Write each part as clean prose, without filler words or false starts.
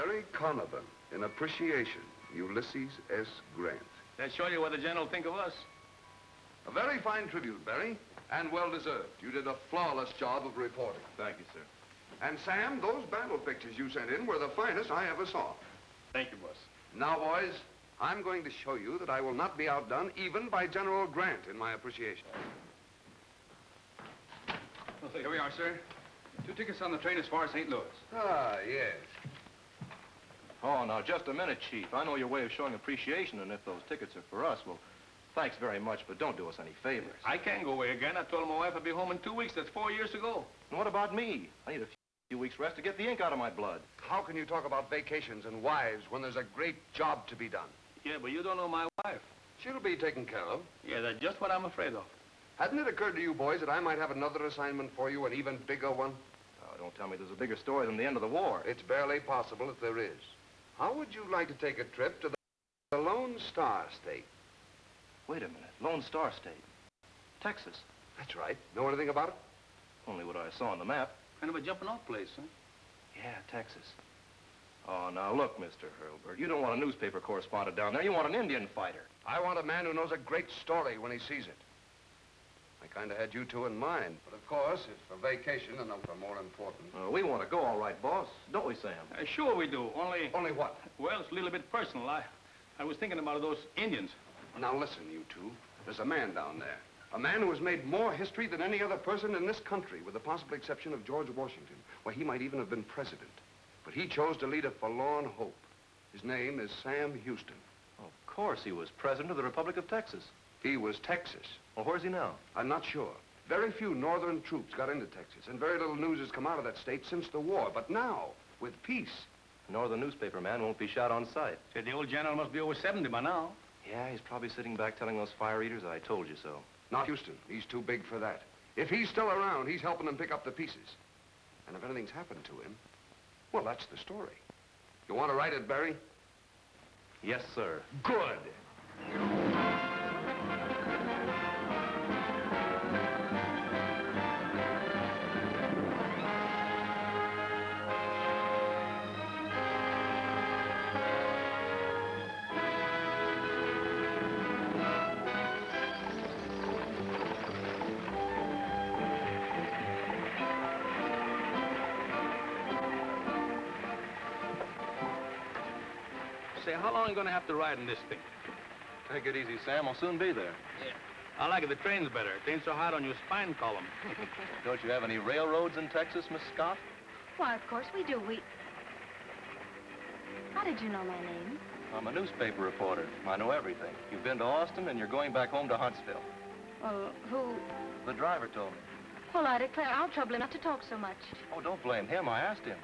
Barry Conovan, in appreciation, Ulysses S. Grant. That show you what the general think of us. A very fine tribute, Barry, and well-deserved. You did a flawless job of reporting. Thank you, sir. And, Sam, those battle pictures you sent in were the finest I ever saw. Thank you, boss. Now, boys, I'm going to show you that I will not be outdone even by General Grant in my appreciation. Well, here we are, sir. 2 tickets on the train as far as St. Louis. Ah, yes. Oh, now, just a minute, Chief. I know your way of showing appreciation, and if those tickets are for us, well, thanks very much, but don't do us any favors. I can't go away again. I told my wife I'd be home in 2 weeks. That's 4 years ago. And what about me? I need a few weeks' rest to get the ink out of my blood. How can you talk about vacations and wives when there's a great job to be done? Yeah, but you don't know my wife. She'll be taken care of. Yeah, that's just what I'm afraid of. Hadn't it occurred to you, boys, that I might have another assignment for you, an even bigger one? Oh, don't tell me there's a bigger story than the end of the war. It's barely possible that there is. How would you like to take a trip to the Lone Star State? Wait a minute. Lone Star State. Texas. That's right. Know anything about it? Only what I saw on the map. Kind of a jumping-off place, huh? Yeah, Texas. Oh, now, look, Mr. Hurlburt, you don't want a newspaper correspondent down there. You want an Indian fighter. I want a man who knows a great story when he sees it. I kind of had you two in mind. But, of course, if for vacation and for more important. We want to go, all right, boss. Don't we, Sam? Sure we do. Only... Only what? Well, it's a little bit personal. I was thinking about those Indians. Now, listen, you two. There's a man down there. A man who has made more history than any other person in this country, with the possible exception of George Washington. Well, he might even have been president. But he chose to lead a forlorn hope. His name is Sam Houston. Of course he was president of the Republic of Texas. He was Texas. Well, where's he now? I'm not sure. Very few northern troops got into Texas, and very little news has come out of that state since the war. But now, with peace... The northern newspaper man won't be shot on sight. Said the old general must be over 70 by now. Yeah, he's probably sitting back telling those fire eaters I told you so. Not Houston. He's too big for that. If he's still around, he's helping them pick up the pieces. And if anything's happened to him, well, that's the story. You want to write it, Barry? Yes, sir. Good. Say, how long are you going to have to ride in this thing? Take it easy, Sam. I'll soon be there. Yeah. I like it. The train's better. It ain't so hard on your spine column. Don't you have any railroads in Texas, Miss Scott? Why, of course we do. How did you know my name? I'm a newspaper reporter. I know everything. You've been to Austin, and you're going back home to Huntsville. Well, who? The driver told me. Well, I declare, I'll trouble him not to talk so much. Oh, don't blame him. I asked him.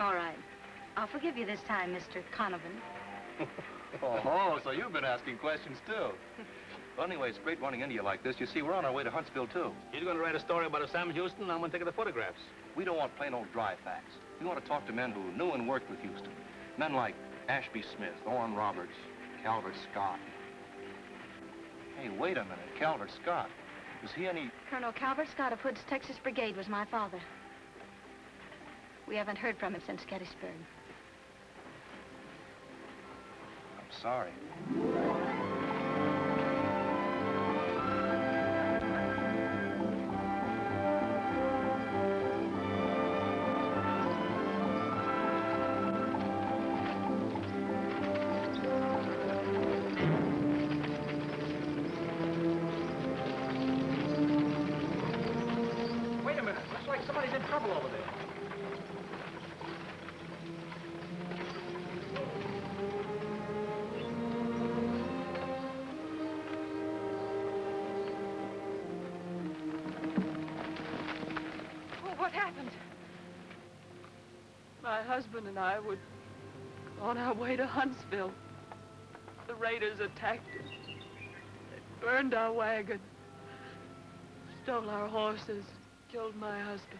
All right. I'll forgive you this time, Mr. Conovan. Oh, so you've been asking questions, too. Well, anyway, it's great running into you like this. You see, we're on our way to Huntsville, too. You're going to write a story about a Sam Houston, and I'm going to take the photographs. We don't want plain old dry facts. We want to talk to men who knew and worked with Houston. Men like Ashby Smith, Orrin Roberts, Calvert Scott. Hey, wait a minute. Calvert Scott. Was he any... Colonel Calvert Scott of Hood's Texas Brigade was my father. We haven't heard from him since Gettysburg. I'm sorry. Wait a minute. Looks like somebody's in trouble over there. What happened? My husband and I were on our way to Huntsville. The raiders attacked us. They burned our wagon, stole our horses, killed my husband.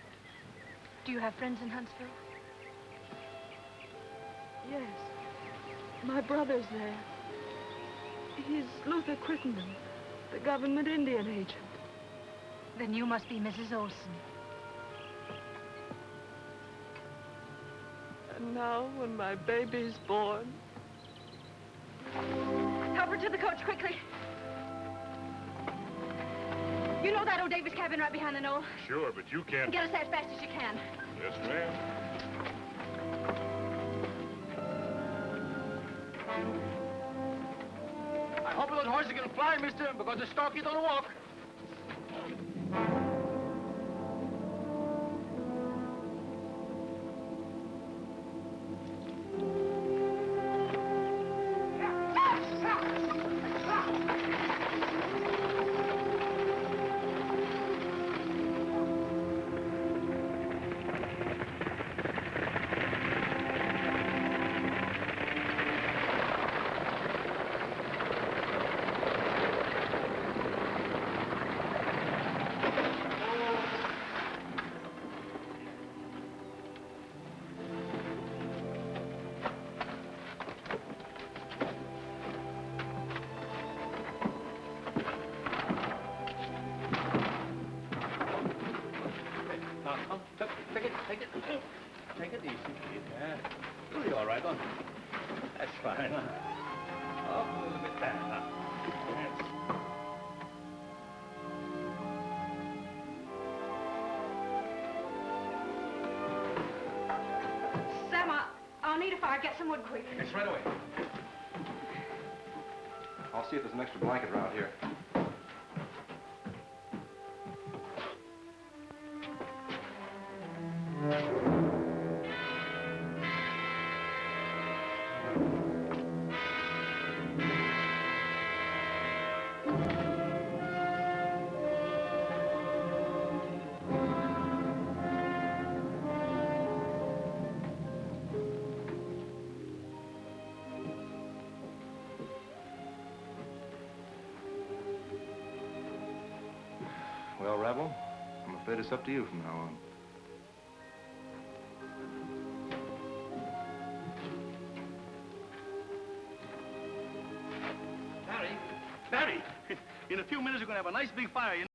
Do you have friends in Huntsville? Yes. My brother's there. He's Luther Crittenden, the government Indian agent. Then you must be Mrs. Olson. And now, when my baby's born... Help her to the coach, quickly. You know that old Davis cabin right behind the knoll? Sure, but you can't... Get us there as fast as you can. Yes, ma'am. I hope those horses can fly, mister, because the stocky don't walk. Take it easy, kid. Yeah. You'll be all right, huh? That's fine. Up a little bit there, huh? That's... Sam, I'll need a fire. Get some wood quick. Yes, right away. I'll see if there's an extra blanket around here. Well, Rebel, I'm afraid it's up to you from now on. Barry! In a few minutes, you're going to have a nice big fire.